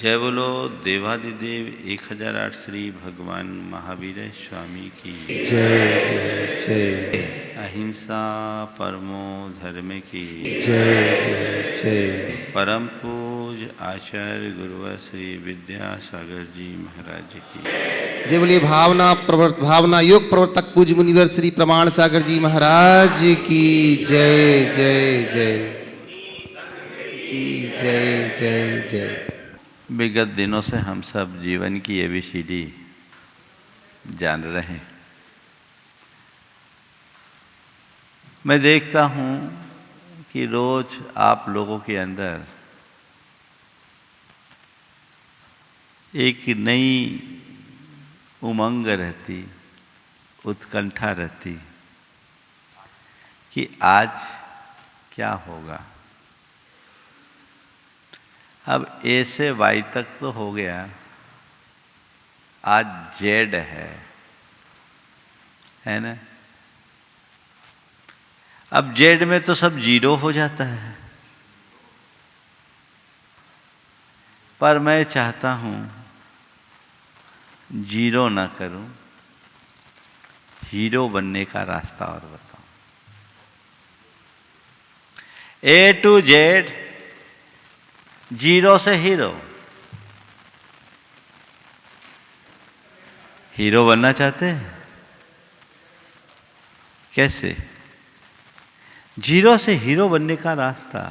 जय बोलो देवादिदेव 1008 श्री भगवान महावीर स्वामी की जय जय जय। अहिंसा परमो धर्म की जय जय जय। परम पूज आचार्य गुरुवर श्री विद्यासागर जी महाराज की जय बोलिए भावना योग प्रवर्तक पूज्य मुनिवर श्री प्रमाण सागर जी महाराज की जय जय जय की जय जय जय। विगत दिनों से हम सब जीवन की ABCD जान रहे हैं। मैं देखता हूँ कि रोज आप लोगों के अंदर एक नई उमंग रहती, उत्कंठा रहती कि आज क्या होगा। अब A से Y तक तो हो गया, आज Z है ना। अब Z में तो सब जीरो हो जाता है, पर मैं चाहता हूँ जीरो ना करूँ, हीरो बनने का रास्ता और बताऊँ। A to Z, जीरो से हीरो। हीरो बनना चाहते हैं? कैसे? जीरो से हीरो बनने का रास्ता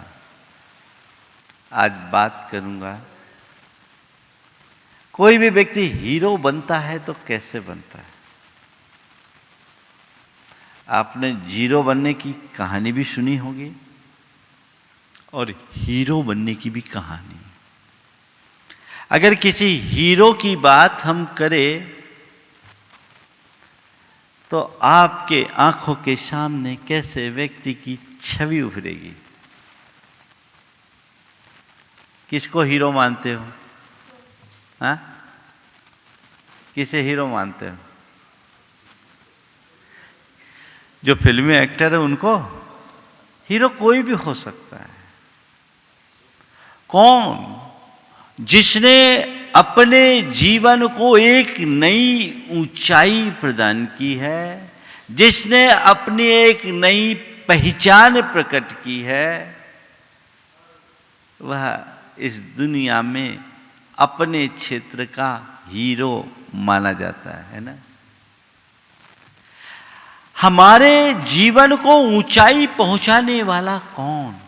आज बात करूंगा। कोई भी व्यक्ति हीरो बनता है तो कैसे बनता है? आपने जीरो बनने की कहानी भी सुनी होगी और हीरो बनने की भी कहानी। अगर किसी हीरो की बात हम करें तो आपके आंखों के सामने कैसे व्यक्ति की छवि उभरेगी। किसको हीरो मानते हो? हाँ, किसे हीरो मानते हो? जो फिल्मी एक्टर है उनको? हीरो कोई भी हो सकता है। कौन? जिसने अपने जीवन को एक नई ऊंचाई प्रदान की है, जिसने अपनी एक नई पहचान प्रकट की है, वह इस दुनिया में अपने क्षेत्र का हीरो माना जाता है ना। हमारे जीवन को ऊंचाई पहुंचाने वाला कौन?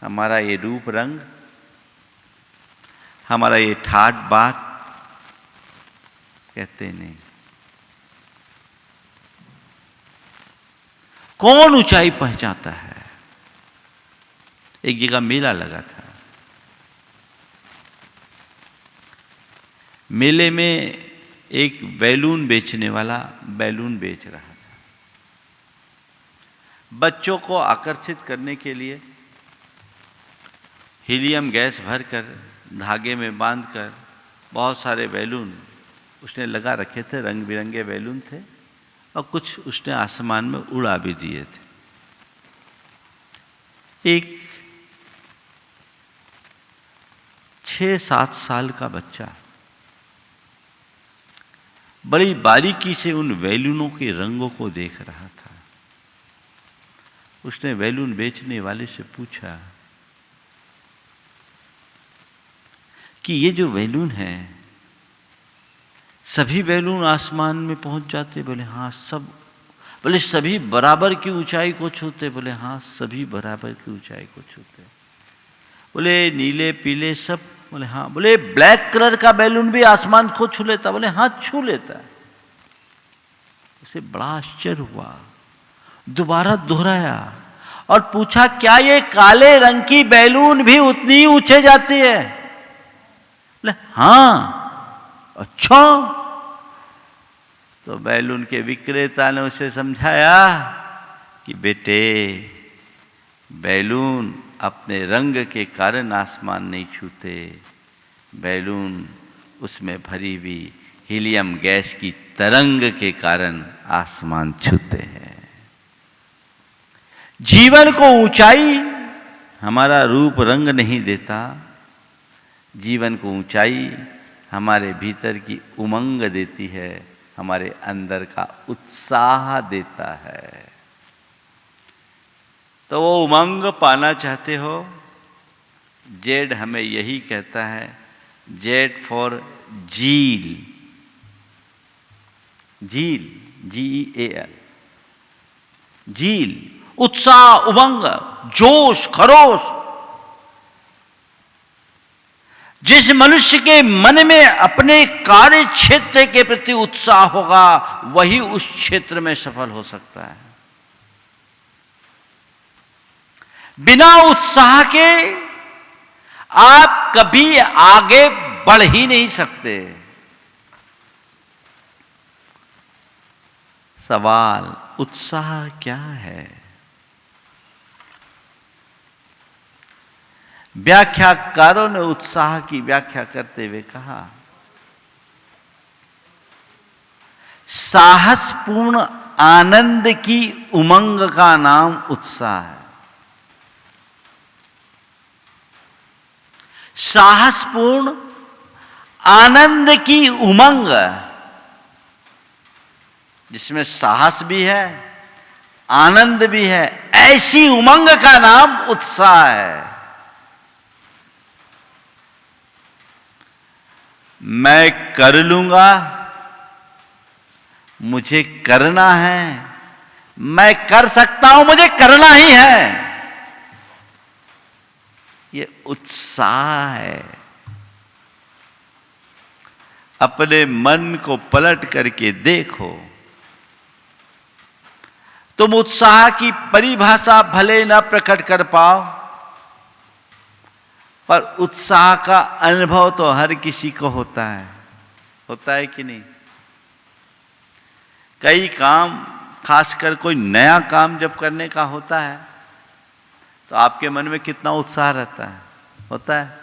हमारा ये रूप रंग, हमारा ये ठाट बाट कहते नहीं। कौन ऊंचाई पहुंचाता है? एक जगह मेला लगा था। मेले में एक बैलून बेचने वाला बैलून बेच रहा था। बच्चों को आकर्षित करने के लिए हीलियम गैस भरकर धागे में बांधकर बहुत सारे बैलून उसने लगा रखे थे। रंग बिरंगे बैलून थे और कुछ उसने आसमान में उड़ा भी दिए थे। एक 6-7 साल का बच्चा बड़ी बारीकी से उन बैलूनों के रंगों को देख रहा था। उसने बैलून बेचने वाले से पूछा कि ये जो बैलून है, सभी बैलून आसमान में पहुंच जाते? बोले हाँ सब। बोले सभी बराबर की ऊंचाई को छूते? बोले हाँ सभी बराबर की ऊंचाई को छूते। बोले नीले पीले सब? बोले हाँ। बोले ब्लैक कलर का बैलून भी आसमान को छू लेता? बोले हाँ छू लेता है। उसे बड़ा आश्चर्य हुआ। दोबारा दोहराया और पूछा क्या ये काले रंग की बैलून भी उतनी ही ऊंचे जाती है? बोले हाँ। अच्छा। तो बैलून के विक्रेता ने उसे समझाया कि बेटे बैलून अपने रंग के कारण आसमान नहीं छूते, बैलून उसमें भरी हुई हीलियम गैस की तरंग के कारण आसमान छूते हैं। जीवन को ऊंचाई हमारा रूप रंग नहीं देता, जीवन को ऊंचाई हमारे भीतर की उमंग देती है, हमारे अंदर का उत्साह देता है। तो वो उमंग पाना चाहते हो, जेड हमें यही कहता है, Z for zeal, zeal, GEAL, zeal, उत्साह, उमंग, जोश, खरोश। जिस मनुष्य के मन में अपने कार्य क्षेत्र के प्रति उत्साह होगा, वही उस क्षेत्र में सफल हो सकता है। बिना उत्साह के आप कभी आगे बढ़ ही नहीं सकते। सवाल, उत्साह क्या है? व्याख्याकारों ने उत्साह की व्याख्या करते हुए कहा, साहसपूर्ण आनंद की उमंग का नाम उत्साह है। साहसपूर्ण आनंद की उमंग, जिसमें साहस भी है, आनंद भी है, ऐसी उमंग का नाम उत्साह है। मैं कर लूंगा, मुझे करना है, मैं कर सकता हूं, मुझे करना ही है, ये उत्साह है। अपने मन को पलट करके देखो, तुम उत्साह की परिभाषा भले न प्रकट कर पाओ, पर उत्साह का अनुभव तो हर किसी को होता है कि नहीं? कई काम, खासकर कोई नया काम जब करने का होता है, तो आपके मन में कितना उत्साह रहता है, होता है।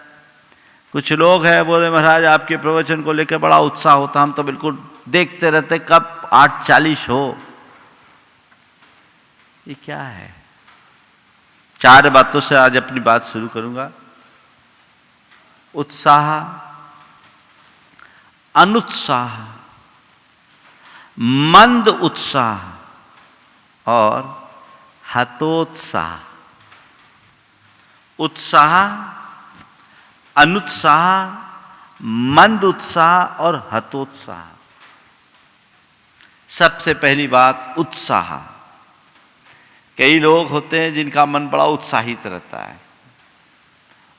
कुछ लोग हैं बोले, महाराज आपके प्रवचन को लेकर बड़ा उत्साह होता, हम तो बिल्कुल देखते रहते कब 8:40 हो। ये क्या है? 4 बातों से आज अपनी बात शुरू करूंगा। उत्साह, अनुत्साह, मंद उत्साह और हतोत्साह। उत्साह, अनुत्साह, मंद उत्साह और हतोत्साह। सबसे पहली बात, उत्साह। कई लोग होते हैं जिनका मन बड़ा उत्साहित रहता है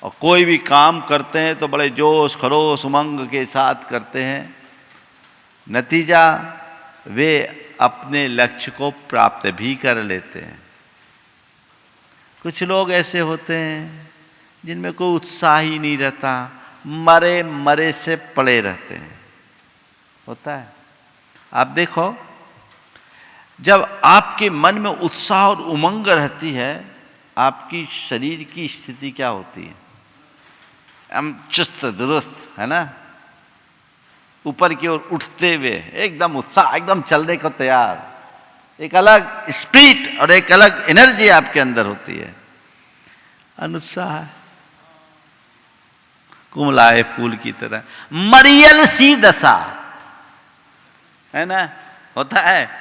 और कोई भी काम करते हैं तो बड़े जोश खरोश उमंग के साथ करते हैं, नतीजा वे अपने लक्ष्य को प्राप्त भी कर लेते हैं। कुछ लोग ऐसे होते हैं जिनमें कोई उत्साह ही नहीं रहता, मरे मरे से पड़े रहते हैं, होता है। आप देखो, जब आपके मन में उत्साह और उमंग रहती है, आपकी शरीर की स्थिति क्या होती है? हम चुस्त दुरुस्त, है ना, ऊपर की ओर उठते हुए, एकदम उत्साह, एकदम चलने को तैयार, एक अलग स्पिरिट और एक अलग एनर्जी आपके अंदर होती है। अनुत्साह, कुमलाए फूल की तरह, मरियल सी दशा, है ना, होता है।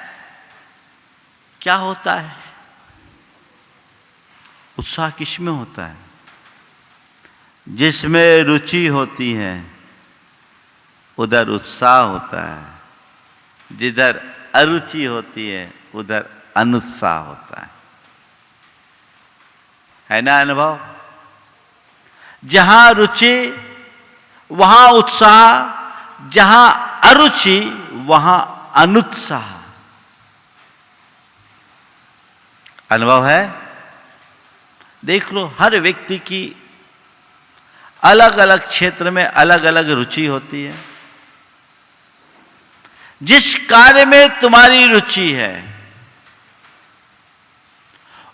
क्या होता है? उत्साह किसमें होता है? जिसमें रुचि होती है उधर उत्साह होता है, जिधर अरुचि होती है उधर अनुत्साह होता है ना अनुभव? जहां रुचि वहां उत्साह, जहां अरुचि वहां अनुत्साह। अनुभव है? देख लो, हर व्यक्ति की अलग अलग क्षेत्र में अलग अलग रुचि होती है। जिस कार्य में तुम्हारी रुचि है,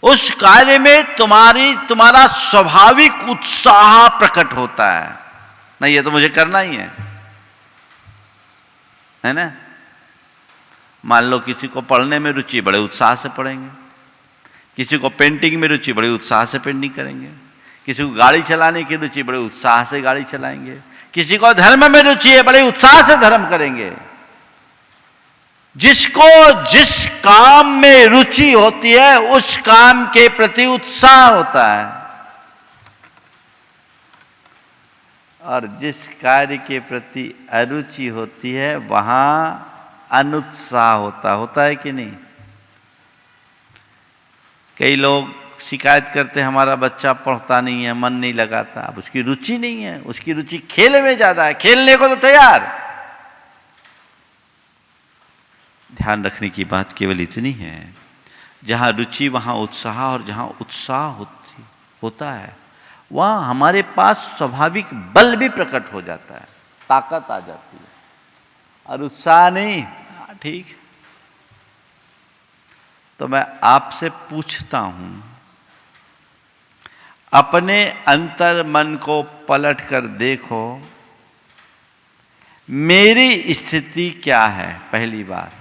उस कार्य में तुम्हारा स्वाभाविक उत्साह प्रकट होता है। नहीं, ये तो मुझे करना ही है ना। मान लो किसी को पढ़ने में रुचि, बड़े उत्साह से पढ़ेंगे। किसी को पेंटिंग में रुचि, बड़े उत्साह से पेंटिंग करेंगे। किसी को गाड़ी चलाने की रुचि, बड़े उत्साह से गाड़ी चलाएंगे। किसी को धर्म में रुचि है, बड़े उत्साह से धर्म करेंगे। जिसको जिस काम में रुचि होती है उस काम के प्रति उत्साह होता है, और जिस कार्य के प्रति अरुचि होती है वहां अनुत्साह होता है कि नहीं? कई लोग शिकायत करते हैं हमारा बच्चा पढ़ता नहीं है, मन नहीं लगाता। अब उसकी रुचि नहीं है, उसकी रुचि खेल में ज्यादा है, खेलने को तो तैयार। ध्यान रखने की बात केवल इतनी है, जहां रुचि वहां उत्साह, और जहां उत्साह होता है वहां हमारे पास स्वाभाविक बल भी प्रकट हो जाता है, ताकत आ जाती है। और उत्साह नहीं, ठीक। तो मैं आपसे पूछता हूं, अपने अंतर मन को पलट कर देखो, मेरी स्थिति क्या है? पहली बार,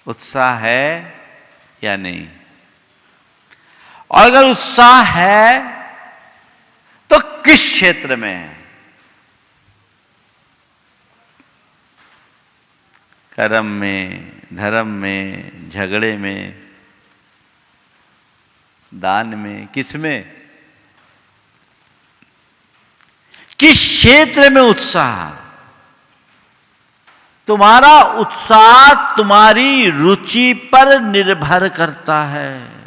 उत्साह है या नहीं? और अगर उत्साह है तो किस क्षेत्र में है? कर्म में, धर्म में, झगड़े में, दान में, किस में? किस क्षेत्र में उत्साह? तुम्हारा उत्साह तुम्हारी रुचि पर निर्भर करता है।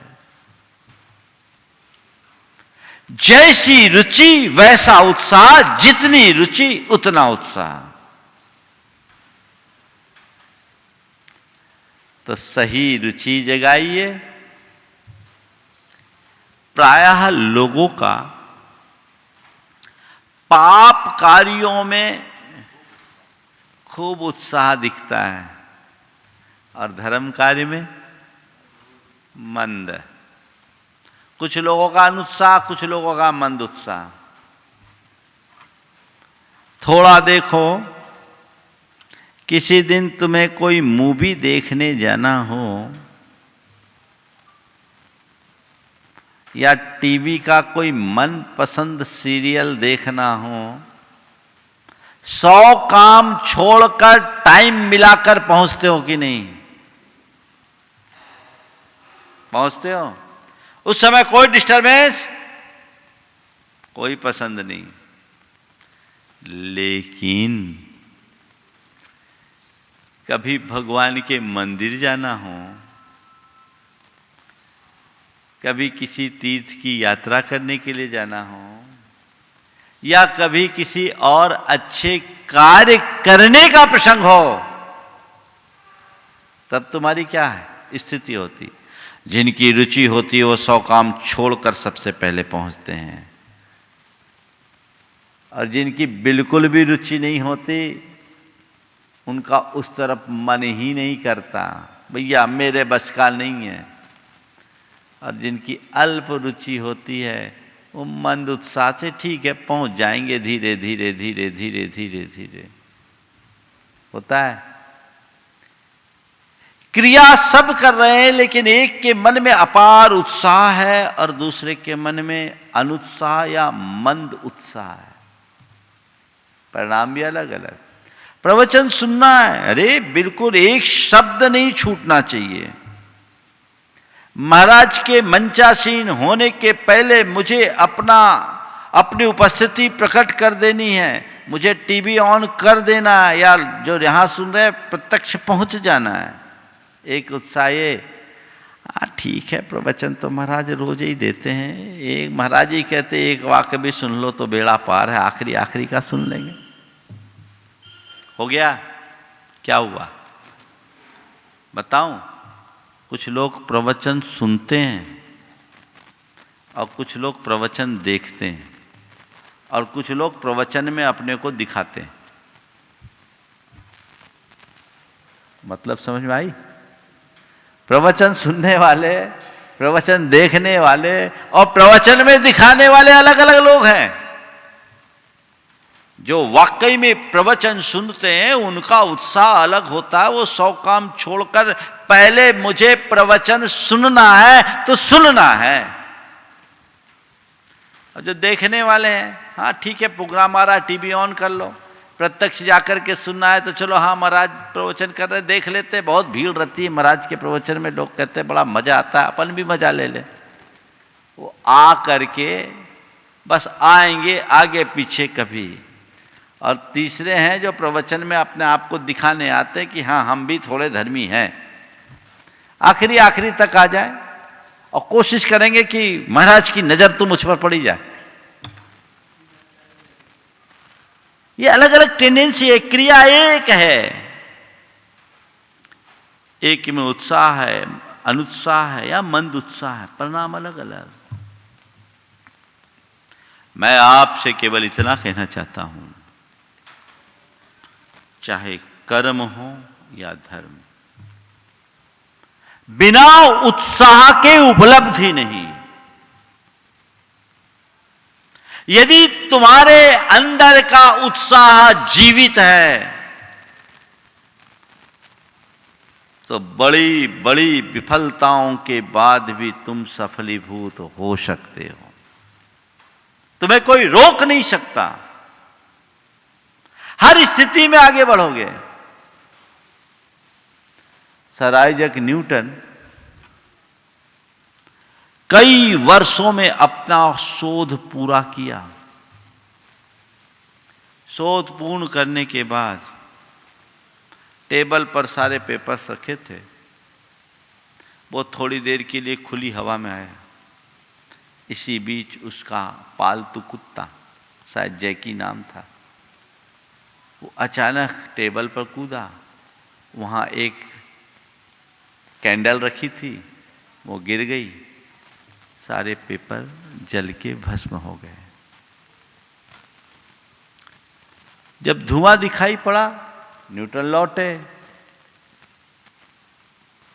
जैसी रुचि वैसा उत्साह, जितनी रुचि उतना उत्साह। तो सही रुचि जगाइए। प्रायः लोगों का पाप कार्यों में खूब उत्साह दिखता है और धर्म कार्य में मंद। कुछ लोगों का अनुत्साह, कुछ लोगों का मंद उत्साह। थोड़ा देखो, किसी दिन तुम्हें कोई मूवी देखने जाना हो या टीवी का कोई मनपसंद सीरियल देखना हो, 100 काम छोड़कर टाइम मिलाकर पहुंचते हो कि नहीं? पहुंचते हो? उस समय कोई डिस्टरबेंस, कोई पसंद नहीं। लेकिन कभी भगवान के मंदिर जाना हो, कभी किसी तीर्थ की यात्रा करने के लिए जाना हो, या कभी किसी और अच्छे कार्य करने का प्रसंग हो, तब तुम्हारी क्या है स्थिति होती? जिनकी रुचि होती है वो 100 काम छोड़कर सबसे पहले पहुंचते हैं, और जिनकी बिल्कुल भी रुचि नहीं होती उनका उस तरफ मन ही नहीं करता, भैया मेरे बस का नहीं है। और जिनकी अल्प रुचि होती है वो मंद उत्साह से ठीक है पहुंच जाएंगे, धीरे धीरे धीरे धीरे धीरे धीरे होता है। क्रिया सब कर रहे हैं, लेकिन एक के मन में अपार उत्साह है और दूसरे के मन में अनुत्साह या मंद उत्साह है। परिणाम भी अलग अलग। प्रवचन सुनना है, अरे बिल्कुल एक शब्द नहीं छूटना चाहिए। महाराज के मंचासीन होने के पहले मुझे अपनी उपस्थिति प्रकट कर देनी है, मुझे टीवी ऑन कर देना है, या जो यहां सुन रहे हैं प्रत्यक्ष पहुंच जाना है। एक उत्साह ये, ठीक है प्रवचन तो महाराज रोज ही देते हैं, एक महाराज ही कहते एक वाक्य भी सुन लो तो बेड़ा पार है, आखिरी का सुन लेंगे। हो गया? क्या हुआ बताऊं? कुछ लोग प्रवचन सुनते हैं और कुछ लोग प्रवचन देखते हैं, और कुछ लोग प्रवचन में अपने को दिखाते हैं। मतलब समझ में आई? प्रवचन सुनने वाले, प्रवचन देखने वाले और प्रवचन में दिखाने वाले अलग अलग लोग हैं। जो वाकई में प्रवचन सुनते हैं उनका उत्साह अलग होता है। वो 100 काम छोड़कर पहले मुझे प्रवचन सुनना है तो सुनना है। और जो देखने वाले हैं, हाँ ठीक है प्रोग्राम आ रहा है, टीवी ऑन कर लो, प्रत्यक्ष जाकर के सुनना है तो चलो हाँ महाराज प्रवचन कर रहे देख लेते हैं, बहुत भीड़ रहती है महाराज के प्रवचन में, लोग कहते हैं बड़ा मजा आता है, अपन भी मजा ले लें। वो आ करके बस आएंगे आगे पीछे कभी। और तीसरे हैं जो प्रवचन में अपने आप को दिखाने आते कि हाँ हम भी थोड़े धर्मी हैं, आखिरी आखिरी तक आ जाए और कोशिश करेंगे कि महाराज की नजर तो मुझ पर पड़ी जाए। ये अलग अलग टेंडेंसी है, क्रिया एक है, एक में उत्साह है, अनुत्साह है या मंद उत्साह है, परिणाम अलग अलग। मैं आपसे केवल इतना कहना चाहता हूं, चाहे कर्म हो या धर्म, बिना उत्साह के उपलब्धि नहीं। यदि तुम्हारे अंदर का उत्साह जीवित है तो बड़ी बड़ी विफलताओं के बाद भी तुम सफलीभूत हो सकते हो, तुम्हें कोई रोक नहीं सकता, हर स्थिति में आगे बढ़ोगे। सर आइजैक न्यूटन कई वर्षों में अपना शोध पूरा किया। शोध पूर्ण करने के बाद टेबल पर सारे पेपर्स रखे थे, वो थोड़ी देर के लिए खुली हवा में आया। इसी बीच उसका पालतू कुत्ता, शायद जैकी नाम था, वो अचानक टेबल पर कूदा। वहाँ एक कैंडल रखी थी, वो गिर गई, सारे पेपर जल के भस्म हो गए। जब धुआं दिखाई पड़ा, न्यूटन लौटे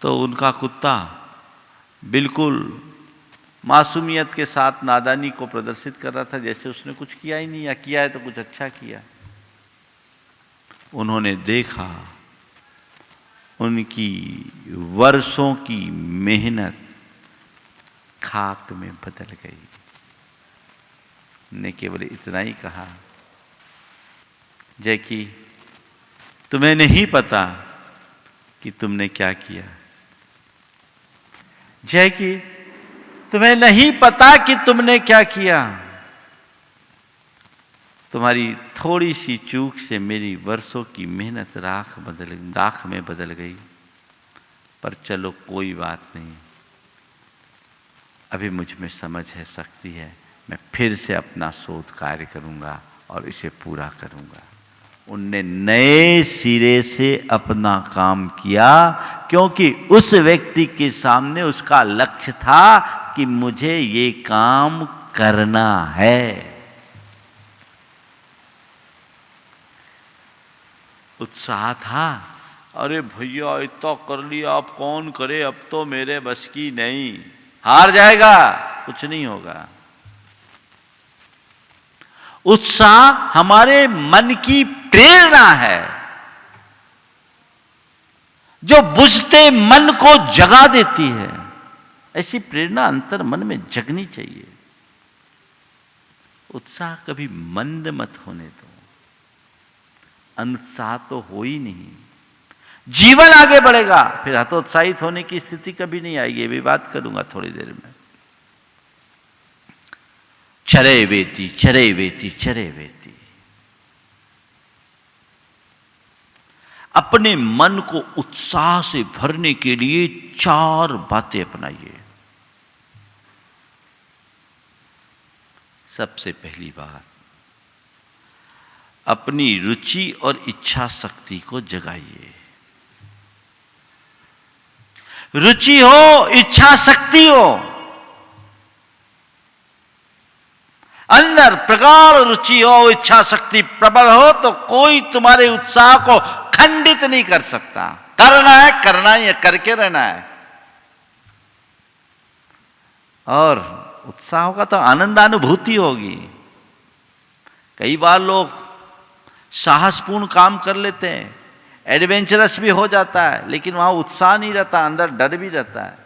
तो उनका कुत्ता बिल्कुल मासूमियत के साथ नादानी को प्रदर्शित कर रहा था, जैसे उसने कुछ किया ही नहीं, या किया है तो कुछ अच्छा किया। उन्होंने देखा उनकी वर्षों की मेहनत खाक में बदल गई। ने केवल इतना ही कहा, जैकी तुम्हें नहीं पता कि तुमने क्या किया, जैकी तुम्हें नहीं पता कि तुमने क्या किया, तुम्हारी थोड़ी सी चूक से मेरी वर्षों की मेहनत राख में बदल गई। पर चलो कोई बात नहीं, अभी मुझ में समझ है, शक्ति है, मैं फिर से अपना शोध कार्य करूंगा और इसे पूरा करूंगा। उनने नए सिरे से अपना काम किया, क्योंकि उस व्यक्ति के सामने उसका लक्ष्य था कि मुझे ये काम करना है। उत्साह था, अरे भैया इतना कर लिया, अब कौन करे, अब तो मेरे बस की नहीं, हार जाएगा, कुछ नहीं होगा। उत्साह हमारे मन की प्रेरणा है, जो बुझते मन को जगा देती है। ऐसी प्रेरणा अंतर मन में जगनी चाहिए। उत्साह कभी मंद मत होने दो, अनुत्साह तो हो ही नहीं, जीवन आगे बढ़ेगा, फिर हतोत्साहित होने की स्थिति कभी नहीं आएगी। ये भी बात करूंगा थोड़ी देर में। चरे वेती चरे वेती चरे वेती, अपने मन को उत्साह से भरने के लिए 4 बातें अपनाइए। सबसे पहली बात, अपनी रुचि और इच्छा शक्ति को जगाइए। रुचि हो, इच्छा शक्ति हो, अंदर प्रगाढ़ रुचि हो, इच्छा शक्ति प्रबल हो, तो कोई तुम्हारे उत्साह को खंडित नहीं कर सकता। करना है, करना ही है, करके रहना है। और उत्साह होगा तो आनंदानुभूति होगी। कई बार लोग साहसपूर्ण काम कर लेते हैं, एडवेंचरस भी हो जाता है, लेकिन वहां उत्साह नहीं रहता, अंदर डर भी रहता है।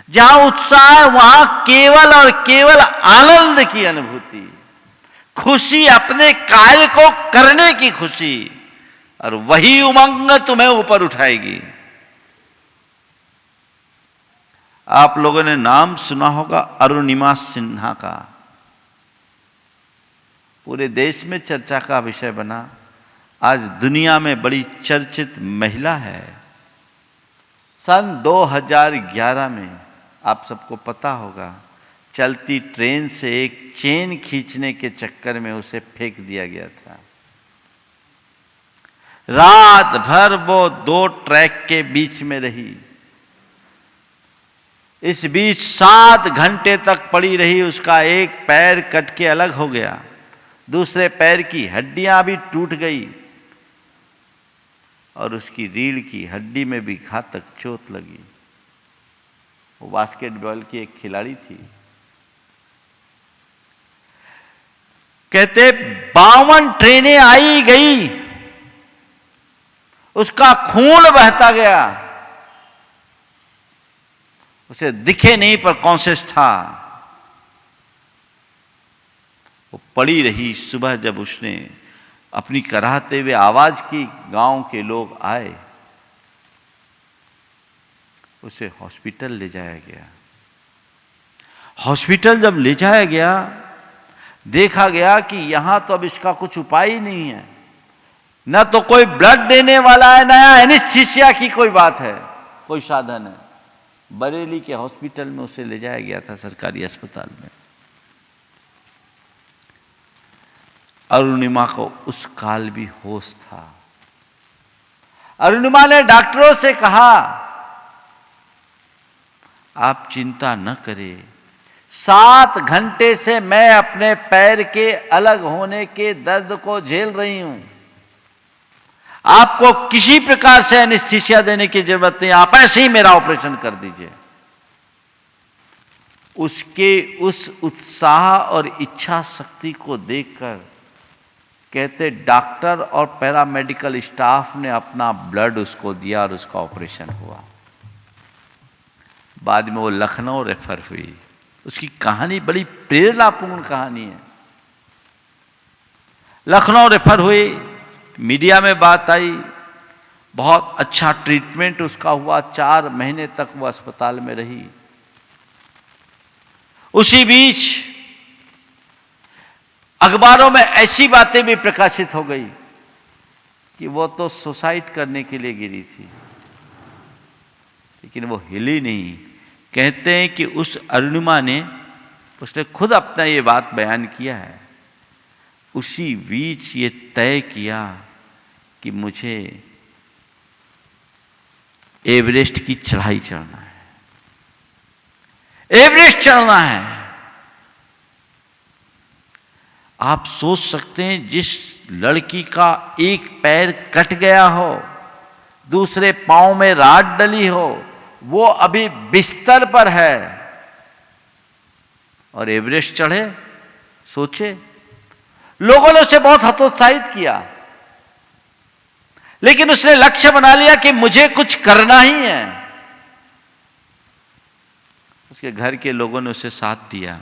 जहां उत्साह है वहां केवल और केवल आनंद की अनुभूति, खुशी, अपने कार्य को करने की खुशी, और वही उमंग तुम्हें ऊपर उठाएगी। आप लोगों ने नाम सुना होगा अरुणिमा सिन्हा का, पूरे देश में चर्चा का विषय बना। आज दुनिया में बड़ी चर्चित महिला है। सन 2011 में आप सबको पता होगा, चलती ट्रेन से एक चेन खींचने के चक्कर में उसे फेंक दिया गया था। रात भर वो 2 ट्रैक के बीच में रही। इस बीच 7 घंटे तक पड़ी रही। उसका एक पैर कट के अलग हो गया, दूसरे पैर की हड्डियां भी टूट गई और उसकी रीढ़ की हड्डी में भी घातक चोट लगी। वो बास्केटबॉल की एक खिलाड़ी थी। कहते 52 ट्रेनें आई गई, उसका खून बहता गया, उसे दिखे नहीं पर कॉन्शियस था। वो पड़ी रही। सुबह जब उसने अपनी कराहते हुए आवाज की, गांव के लोग आए, उसे हॉस्पिटल ले जाया गया। हॉस्पिटल जब ले जाया गया, देखा गया कि यहां तो अब इसका कुछ उपाय ही नहीं है, न तो कोई ब्लड देने वाला है, नया एनेस्थीसिया की कोई बात है, कोई साधन है। बरेली के हॉस्पिटल में उसे ले जाया गया था, सरकारी अस्पताल में। अरुणिमा को उस काल भी होश था। अरुणिमा ने डॉक्टरों से कहा, आप चिंता न करें, 7 घंटे से मैं अपने पैर के अलग होने के दर्द को झेल रही हूं। आपको किसी प्रकार से एनेस्थीसिया देने की जरूरत नहीं, आप ऐसे ही मेरा ऑपरेशन कर दीजिए। उसके उस उत्साह और इच्छा शक्ति को देखकर कहते डॉक्टर और पैरामेडिकल स्टाफ ने अपना ब्लड उसको दिया और उसका ऑपरेशन हुआ। बाद में वो लखनऊ रेफर हुई। उसकी कहानी बड़ी प्रेरणापूर्ण कहानी है। लखनऊ रेफर हुई, मीडिया में बात आई, बहुत अच्छा ट्रीटमेंट उसका हुआ, 4 महीने तक वो अस्पताल में रही। उसी बीच अखबारों में ऐसी बातें भी प्रकाशित हो गई कि वो तो सुसाइड करने के लिए गिरी थी, लेकिन वो हिली नहीं। कहते हैं कि उस अरुणिमा ने, उसने खुद अपना ये बात बयान किया है, उसी बीच ये तय किया कि मुझे एवरेस्ट की चढ़ाई चढ़ना है, एवरेस्ट चढ़ना है। आप सोच सकते हैं, जिस लड़की का एक पैर कट गया हो, दूसरे पांव में राड डली हो, वो अभी बिस्तर पर है और एवरेस्ट चढ़े। सोचे, लोगों ने उसे बहुत हतोत्साहित किया, लेकिन उसने लक्ष्य बना लिया कि मुझे कुछ करना ही है। उसके घर के लोगों ने उसे साथ दिया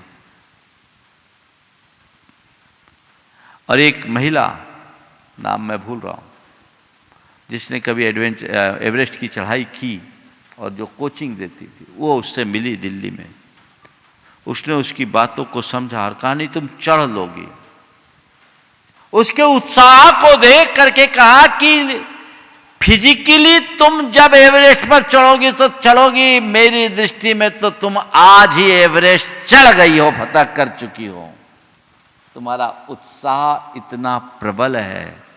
और एक महिला, नाम मैं भूल रहा हूं, जिसने कभी एवरेस्ट की चढ़ाई की और जो कोचिंग देती थी, वो उससे मिली दिल्ली में। उसने उसकी बातों को समझा और कहा, नहीं तुम चढ़ लोगी। उसके उत्साह को देख करके कहा कि फिजिकली तुम जब एवरेस्ट पर चढ़ोगी तो चढ़ोगी, मेरी दृष्टि में तो तुम आज ही एवरेस्ट चढ़ गई हो, फतह कर चुकी हो। तुम्हारा उत्साह इतना प्रबल है।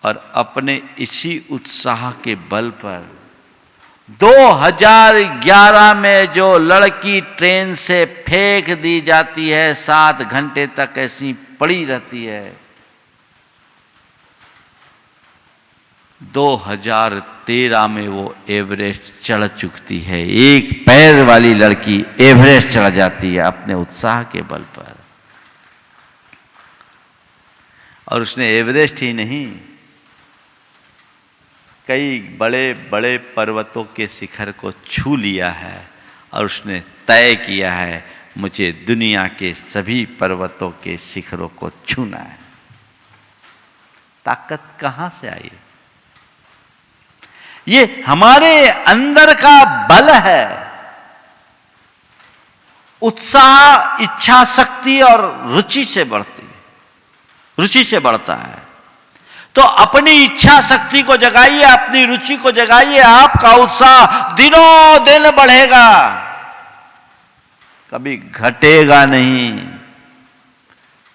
और अपने इसी उत्साह के बल पर 2011 में जो लड़की ट्रेन से फेंक दी जाती है, 7 घंटे तक ऐसी पड़ी रहती है, 2013 में वो एवरेस्ट चढ़ चुकती है। एक पैर वाली लड़की एवरेस्ट चढ़ जाती है अपने उत्साह के बल पर। और उसने एवरेस्ट ही नहीं, कई बड़े बड़े पर्वतों के शिखर को छू लिया है और उसने तय किया है मुझे दुनिया के सभी पर्वतों के शिखरों को छूना है। ताकत कहां से आई? ये हमारे अंदर का बल है। उत्साह इच्छा शक्ति और रुचि से बढ़ती है, रुचि से बढ़ता है। तो अपनी इच्छा शक्ति को जगाइए, अपनी रुचि को जगाइए, आपका उत्साह दिनों दिन बढ़ेगा, कभी घटेगा नहीं।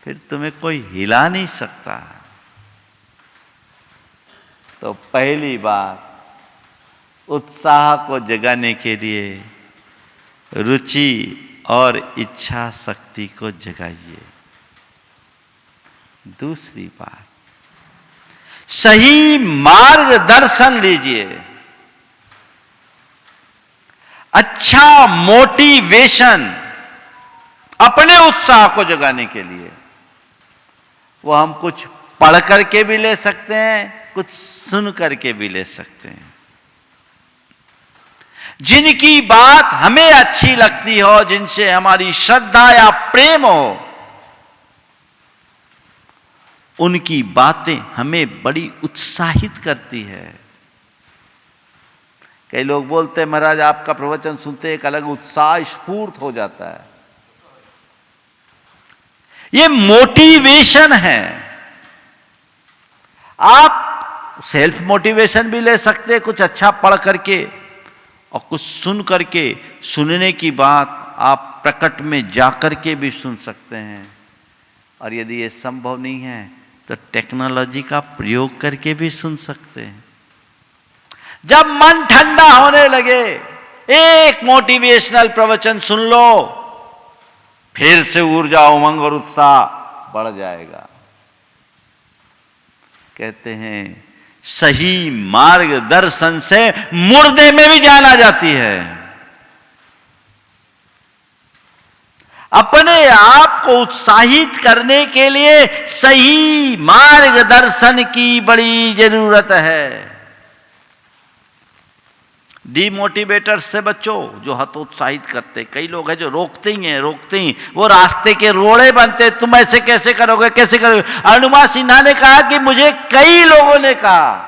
फिर तुम्हें कोई हिला नहीं सकता। तो पहली बात, उत्साह को जगाने के लिए रुचि और इच्छा शक्ति को जगाइए। दूसरी बात, सही मार्गदर्शन लीजिए। अच्छा मोटिवेशन अपने उत्साह को जगाने के लिए वो हम कुछ पढ़ करके भी ले सकते हैं, कुछ सुन करके भी ले सकते हैं। जिनकी बात हमें अच्छी लगती हो, जिनसे हमारी श्रद्धा या प्रेम हो, उनकी बातें हमें बड़ी उत्साहित करती है। कई लोग बोलते हैं महाराज आपका प्रवचन सुनते एक अलग उत्साह स्फूर्त हो जाता है। ये मोटिवेशन है। आप सेल्फ मोटिवेशन भी ले सकते हैं, कुछ अच्छा पढ़ करके और कुछ सुन करके। सुनने की बात आप प्रकट में जाकर के भी सुन सकते हैं, और यदि ये संभव नहीं है तो टेक्नोलॉजी का प्रयोग करके भी सुन सकते हैं। जब मन ठंडा होने लगे, एक मोटिवेशनल प्रवचन सुन लो, फिर से ऊर्जा उमंग और उत्साह बढ़ जाएगा। कहते हैं सही मार्गदर्शन से मुर्दे में भी जान आ जाती है। अपने आप को उत्साहित करने के लिए सही मार्गदर्शन की बड़ी जरूरत है। डिमोटिवेटर्स से बच्चों, जो हतोत्साहित करते। कई लोग हैं जो रोकते ही वो रास्ते के रोड़े बनते। तुम ऐसे कैसे करोगे, कैसे करोगे। अरुणिमा सिन्हा ने कहा कि मुझे कई लोगों ने कहा,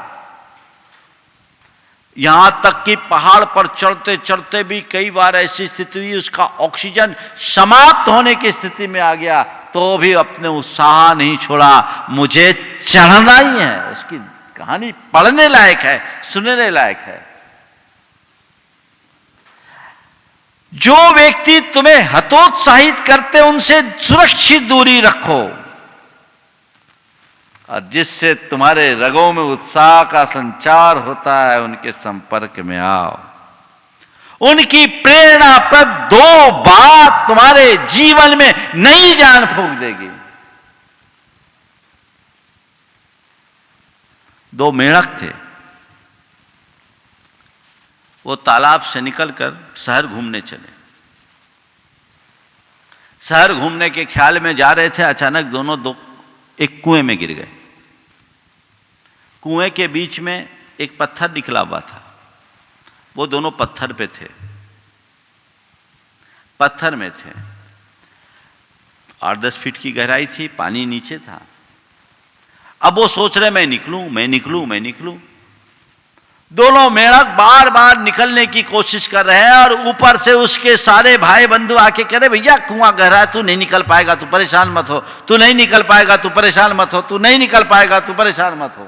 यहां तक कि पहाड़ पर चढ़ते चढ़ते भी कई बार ऐसी स्थिति हुई उसका ऑक्सीजन समाप्त होने की स्थिति में आ गया, तो भी अपने उत्साह नहीं छोड़ा, मुझे चढ़ना ही है। उसकी कहानी पढ़ने लायक है, सुनने लायक है। जो व्यक्ति तुम्हें हतोत्साहित करते उनसे सुरक्षित दूरी रखो, और जिससे तुम्हारे रगों में उत्साह का संचार होता है उनके संपर्क में आओ। उनकी प्रेरणाप्रद दो बात तुम्हारे जीवन में नई जान फूंक देगी। दो मेढक थे, वो तालाब से निकलकर शहर घूमने चले। शहर घूमने के ख्याल में जा रहे थे, अचानक दोनों एक कुएं में गिर गए। कुएं के बीच में एक पत्थर निकला हुआ था, वो दोनों पत्थर पे थे, पत्थर में थे। 8-10 फीट की गहराई थी, पानी नीचे था। अब वो सोच रहे मैं निकलूं, मैं निकलूं, मैं निकलूं। दोनों मेढक बार बार निकलने की कोशिश कर रहे हैं, और ऊपर से उसके सारे भाई बंधु आके कह रहे भैया कुआं गहरा है, तू नहीं निकल पाएगा, तू परेशान मत हो, तू नहीं निकल पाएगा, तू परेशान मत हो, तू नहीं निकल पाएगा, तू परेशान मत हो।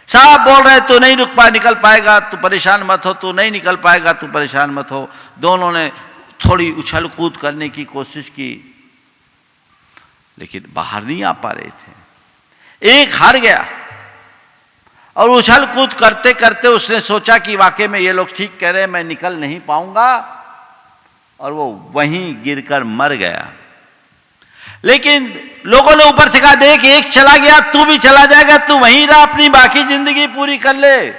साहब बोल रहे तू नहीं निकल पाएगा, तू परेशान मत हो, तू नहीं निकल पाएगा, तू परेशान मत हो। दोनों ने थोड़ी उछल कूद करने की कोशिश की, लेकिन बाहर नहीं आ पा रहे थे। एक हार गया, और उछल कूद करते करते उसने सोचा कि वाकई में ये लोग ठीक कह रहे हैं, मैं निकल नहीं पाऊंगा, और वो वहीं गिरकर मर गया। लेकिन लोगों ने ऊपर से कहा देख एक चला गया, तू भी चला जाएगा, तू वहीं रह, अपनी बाकी जिंदगी पूरी कर ले,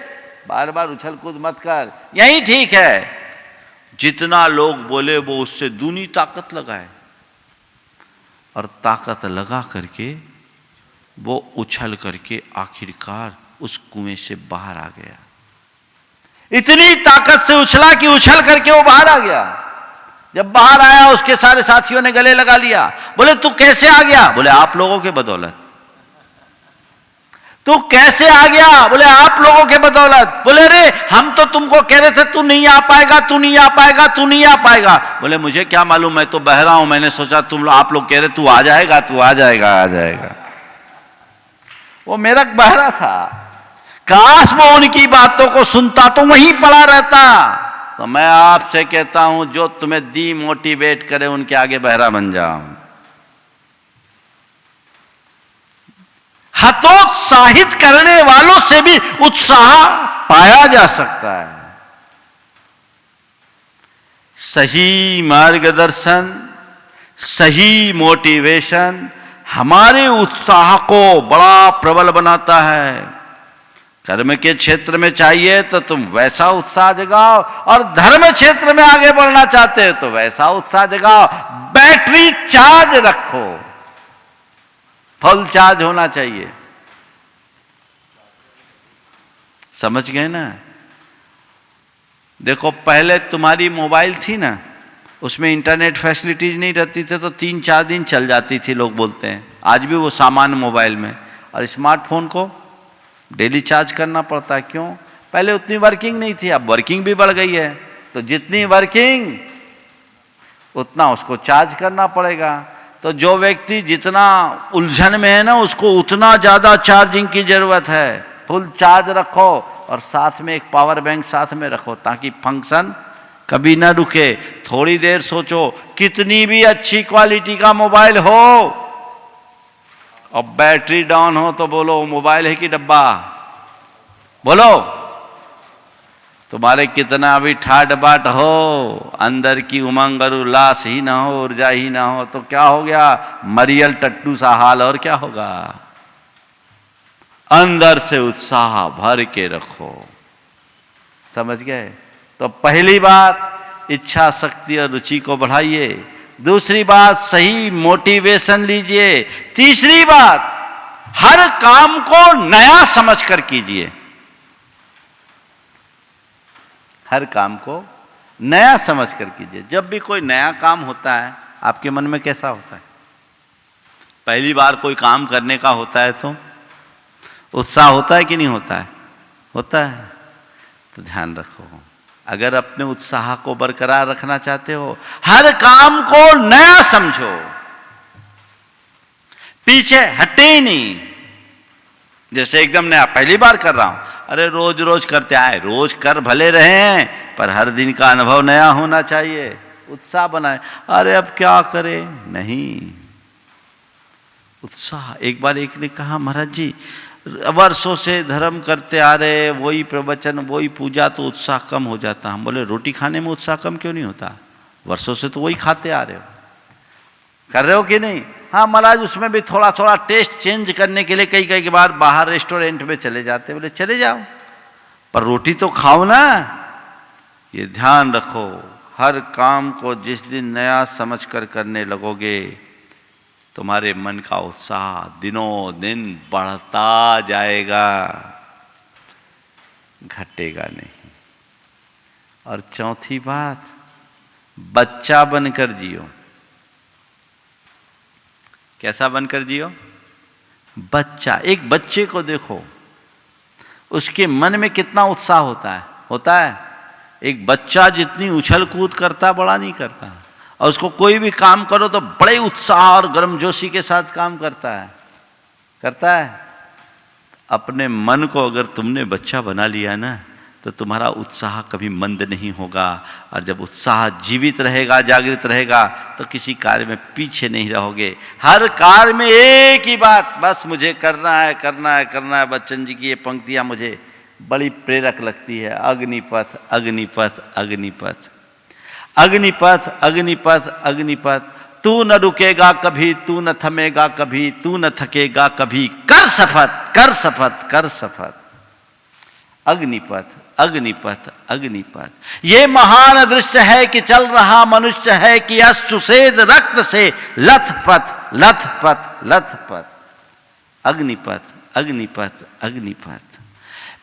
बार बार उछल कूद मत कर, यही ठीक है। जितना लोग बोले वो उससे दूनी ताकत लगाए, और ताकत लगा करके वो उछल करके आखिरकार उस कुएं से बाहर आ गया। इतनी ताकत से उछला कि उछल करके वो बाहर आ गया। जब बाहर आया उसके सारे साथियों ने गले लगा लिया। बोले तू कैसे आ गया? बोले आप लोगों के बदौलत। तू कैसे आ गया? बोले आप लोगों के बदौलत। बोले अरे हम तो तुमको कह रहे थे तू नहीं आ पाएगा, तू नहीं आ पाएगा, तू नहीं आ पाएगा। बोले मुझे क्या मालूम, मैं तो बहरा हूं, मैंने सोचा तुम आप लोग कह रहे तू आ जाएगा, तू आ जाएगा, आ जाएगा। वो मेरा बहरा था, काश वो उनकी बातों को सुनता तो वहीं पड़ा रहता। तो मैं आपसे कहता हूं जो तुम्हें डीमोटिवेट करे उनके आगे बहरा बन जाओ। हतोत्साहित करने वालों से भी उत्साह पाया जा सकता है। सही मार्गदर्शन, सही मोटिवेशन हमारे उत्साह को बड़ा प्रबल बनाता है। कर्म के क्षेत्र में चाहिए तो तुम वैसा उत्साह जगाओ, और धर्म क्षेत्र में आगे बढ़ना चाहते हो तो वैसा उत्साह जगाओ। बैटरी चार्ज रखो, फुल चार्ज होना चाहिए। समझ गए ना? देखो पहले तुम्हारी मोबाइल थी ना, उसमें इंटरनेट फैसिलिटीज नहीं रहती थी तो 3-4 दिन चल जाती थी, लोग बोलते हैं। आज भी वो सामान्य मोबाइल में। और स्मार्टफोन को डेली चार्ज करना पड़ता है। क्यों? पहले उतनी वर्किंग नहीं थी, अब वर्किंग भी बढ़ गई है, तो जितनी वर्किंग उतना उसको चार्ज करना पड़ेगा। तो जो व्यक्ति जितना उलझन में है ना, उसको उतना ज़्यादा चार्जिंग की ज़रूरत है। फुल चार्ज रखो और साथ में एक पावर बैंक साथ में रखो ताकि फंक्शन कभी ना रुके। थोड़ी देर सोचो, कितनी भी अच्छी क्वालिटी का मोबाइल हो और बैटरी डाउन हो तो बोलो मोबाइल है कि डब्बा? बोलो। तुम्हारे कितना भी ठाट बाट हो, अंदर की उमंग और उल्लास ही ना हो, ऊर्जा ही ना हो, तो क्या हो गया? मरियल टट्टू सा हाल। और क्या होगा? अंदर से उत्साह भर के रखो। समझ गए? तो पहली बात इच्छा शक्ति और रुचि को बढ़ाइए। दूसरी बात सही मोटिवेशन लीजिए। तीसरी बात हर काम को नया समझकर कीजिए। हर काम को नया समझकर कीजिए। जब भी कोई नया काम होता है आपके मन में कैसा होता है? पहली बार कोई काम करने का होता है तो उत्साह होता है कि नहीं होता है? होता है। तो ध्यान रखो, अगर अपने उत्साह को बरकरार रखना चाहते हो, हर काम को नया समझो, पीछे हटे ही नहीं। जैसे एकदम नया पहली बार कर रहा हूं, अरे रोज रोज करते आए, रोज कर भले रहे पर हर दिन का अनुभव नया होना चाहिए। उत्साह बनाए। अरे अब क्या करें? नहीं, उत्साह। एक बार एक ने कहा महाराज जी वर्षों से धर्म करते आ रहे, वही प्रवचन वही पूजा, तो उत्साह कम हो जाता। हम बोले रोटी खाने में उत्साह कम क्यों नहीं होता? वर्षों से तो वही खाते आ रहे हो, कर रहे हो कि नहीं? हाँ महाराज उसमें भी थोड़ा थोड़ा टेस्ट चेंज करने के लिए कई बार बाहर रेस्टोरेंट में चले जाते। बोले चले जाओ पर रोटी तो खाओ ना। ये ध्यान रखो, हर काम को जिस दिन नया समझ कर करने लगोगे तुम्हारे मन का उत्साह दिनों दिन बढ़ता जाएगा, घटेगा नहीं। और चौथी बात, बच्चा बनकर जियो। कैसा बनकर जियो? बच्चा। एक बच्चे को देखो, उसके मन में कितना उत्साह होता है? होता है। एक बच्चा जितनी उछल कूद करता बड़ा नहीं करता, और उसको कोई भी काम करो तो बड़े उत्साह और गर्मजोशी के साथ काम करता है। अपने मन को अगर तुमने बच्चा बना लिया ना, तो तुम्हारा उत्साह कभी मंद नहीं होगा। और जब उत्साह जीवित रहेगा, जागृत रहेगा, तो किसी कार्य में पीछे नहीं रहोगे। हर कार्य में एक ही बात, बस मुझे करना है, करना है, करना है। बच्चन जी की ये पंक्तियां मुझे बड़ी प्रेरक लगती है। अग्निपथ अग्निपथ अग्निपथ, अग्निपथ अग्निपथ अग्निपथ। तू न रुकेगा कभी, तू न थमेगा कभी, तू न थकेगा कभी। कर शपथ, कर शपथ, कर शपथ। अग्निपथ अग्निपथ अग्निपथ। ये महान दृश्य है कि चल रहा मनुष्य है कि अश्रुसेद रक्त से लथपथ लथपथ लथपथ। अग्निपथ अग्निपथ अग्निपथ।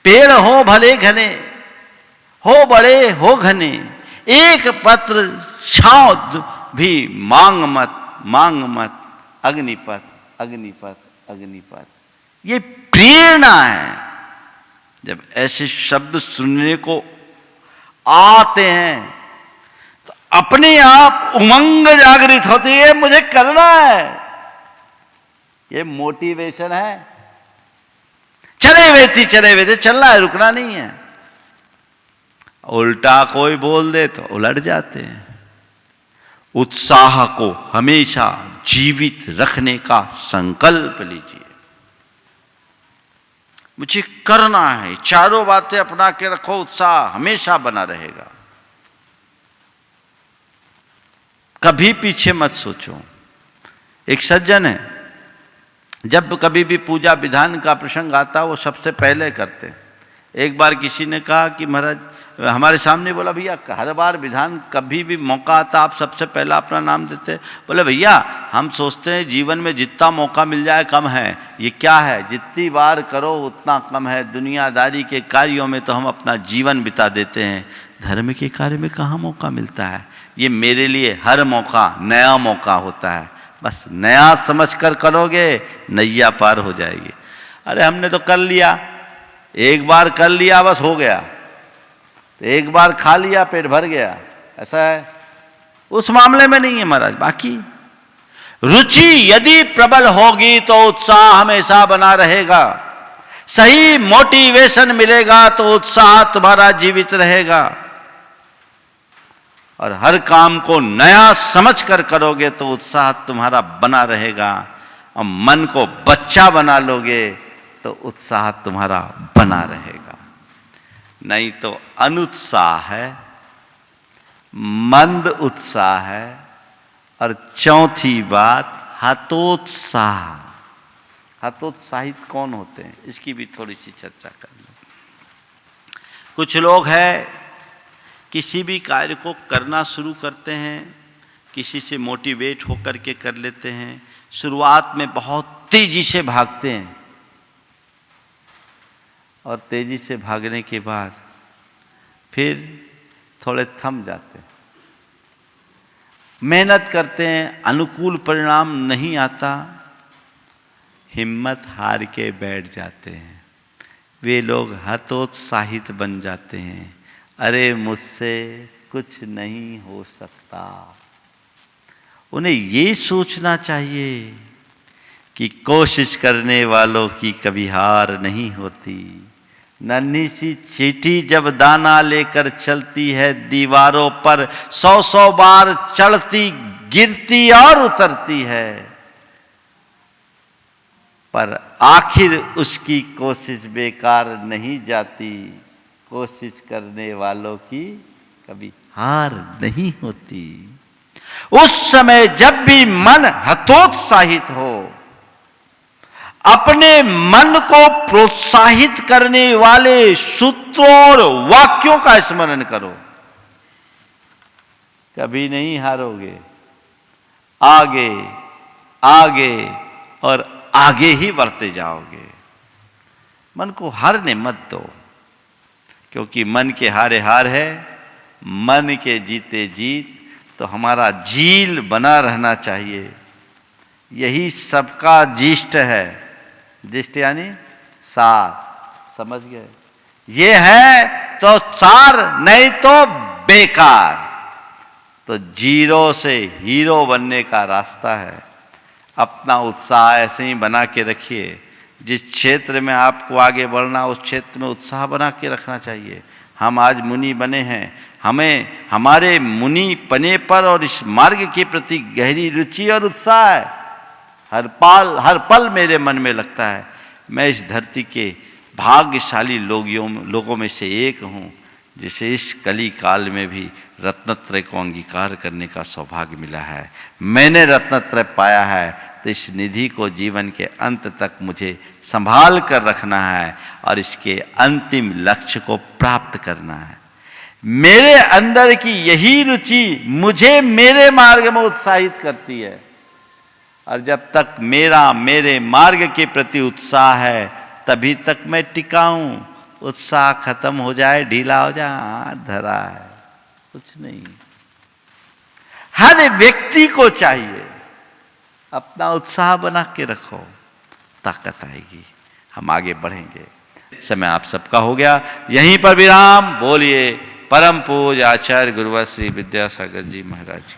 पेड़ हो भले घने हो बड़े हो घने, एक पत्र छांव भी मांग मत, अग्निपथ अग्निपथ अग्निपथ। ये प्रेरणा है। जब ऐसे शब्द सुनने को आते हैं तो अपने आप उमंग जागृत होती है, मुझे करना है। ये मोटिवेशन है। चले वेती चलना है, रुकना नहीं है। उल्टा कोई बोल दे तो उलट जाते हैं। उत्साह को हमेशा जीवित रखने का संकल्प लीजिए। मुझे करना है, चारों बातें अपना के रखो, उत्साह हमेशा बना रहेगा। कभी पीछे मत सोचो। एक सज्जन है, जब कभी भी पूजा विधान का प्रसंग आता वो सबसे पहले करते। एक बार किसी ने कहा कि महाराज, हमारे सामने बोला, भैया हर बार विधान कभी भी मौका आता आप सबसे पहला अपना नाम देते। बोले भैया हम सोचते हैं जीवन में जितना मौका मिल जाए कम है। ये क्या है, जितनी बार करो उतना कम है। दुनियादारी के कार्यों में तो हम अपना जीवन बिता देते हैं, धर्म के कार्य में कहाँ मौका मिलता है। ये मेरे लिए हर मौका नया मौका होता है। बस नया समझ कर करोगे, नैया पार हो जाएगी। अरे हमने तो कर लिया, एक बार कर लिया बस हो गया, तो एक बार खा लिया पेट भर गया, ऐसा है। उस मामले में नहीं है महाराज। बाकी रुचि यदि प्रबल होगी तो उत्साह हमेशा बना रहेगा। सही मोटिवेशन मिलेगा तो उत्साह तुम्हारा जीवित रहेगा। और हर काम को नया समझ कर करोगे तो उत्साह तुम्हारा बना रहेगा। और मन को बच्चा बना लोगे तो उत्साह तुम्हारा बना रहेगा। नहीं तो अनुत्साह है, मंद उत्साह है। और चौथी बात हतोत्साह। हतोत्साहित कौन होते हैं, इसकी भी थोड़ी सी चर्चा कर लो। कुछ लोग हैं किसी भी कार्य को करना शुरू करते हैं, किसी से मोटिवेट होकर के कर लेते हैं। शुरुआत में बहुत तेजी से भागते हैं और तेजी से भागने के बाद फिर थोड़े थम जाते हैं। मेहनत करते हैं, अनुकूल परिणाम नहीं आता, हिम्मत हार के बैठ जाते हैं। वे लोग हतोत्साहित बन जाते हैं। अरे मुझसे कुछ नहीं हो सकता। उन्हें ये सोचना चाहिए कि कोशिश करने वालों की कभी हार नहीं होती। नन्ही सी चींटी जब दाना लेकर चलती है दीवारों पर, 100 बार चढ़ती गिरती और उतरती है, पर आखिर उसकी कोशिश बेकार नहीं जाती। कोशिश करने वालों की कभी हार नहीं होती। उस समय जब भी मन हतोत्साहित हो, अपने मन को प्रोत्साहित करने वाले सूत्रों और वाक्यों का स्मरण करो। कभी नहीं हारोगे, आगे आगे और आगे ही बढ़ते जाओगे। मन को हारने मत दो, क्योंकि मन के हारे हार है, मन के जीते जीत। तो हमारा झील बना रहना चाहिए। यही सबका जिष्ट है। जिष्ट यानी सार, समझ गए। ये है तो सार, नहीं तो बेकार। तो जीरो से हीरो बनने का रास्ता है। अपना उत्साह ऐसे ही बना के रखिए। जिस क्षेत्र में आपको आगे बढ़ना, उस क्षेत्र में उत्साह बना के रखना चाहिए। हम आज मुनि बने हैं, हमें हमारे मुनि पने पर और इस मार्ग के प्रति गहरी रुचि और उत्साह है। हर पल मेरे मन में लगता है मैं इस धरती के भाग्यशाली लोगों में से एक हूँ, जिसे इस कली काल में भी रत्नत्रय को अंगीकार करने का सौभाग्य मिला है। मैंने रत्नत्रय पाया है, तो इस निधि को जीवन के अंत तक मुझे संभाल कर रखना है और इसके अंतिम लक्ष्य को प्राप्त करना है। मेरे अंदर की यही रुचि मुझे मेरे मार्ग में उत्साहित करती है। और जब तक मेरे मार्ग के प्रति उत्साह है, तभी तक मैं टिका हूं। उत्साह खत्म हो जाए, ढीला हो जाए, हाँ धरा है, कुछ नहीं। हर व्यक्ति को चाहिए अपना उत्साह बना के रखो, ताकत आएगी, हम आगे बढ़ेंगे। समय आप सबका हो गया, यहीं पर विराम। बोलिए परम पूज्य आचार्य गुरुवर श्री विद्यासागर जी महाराज।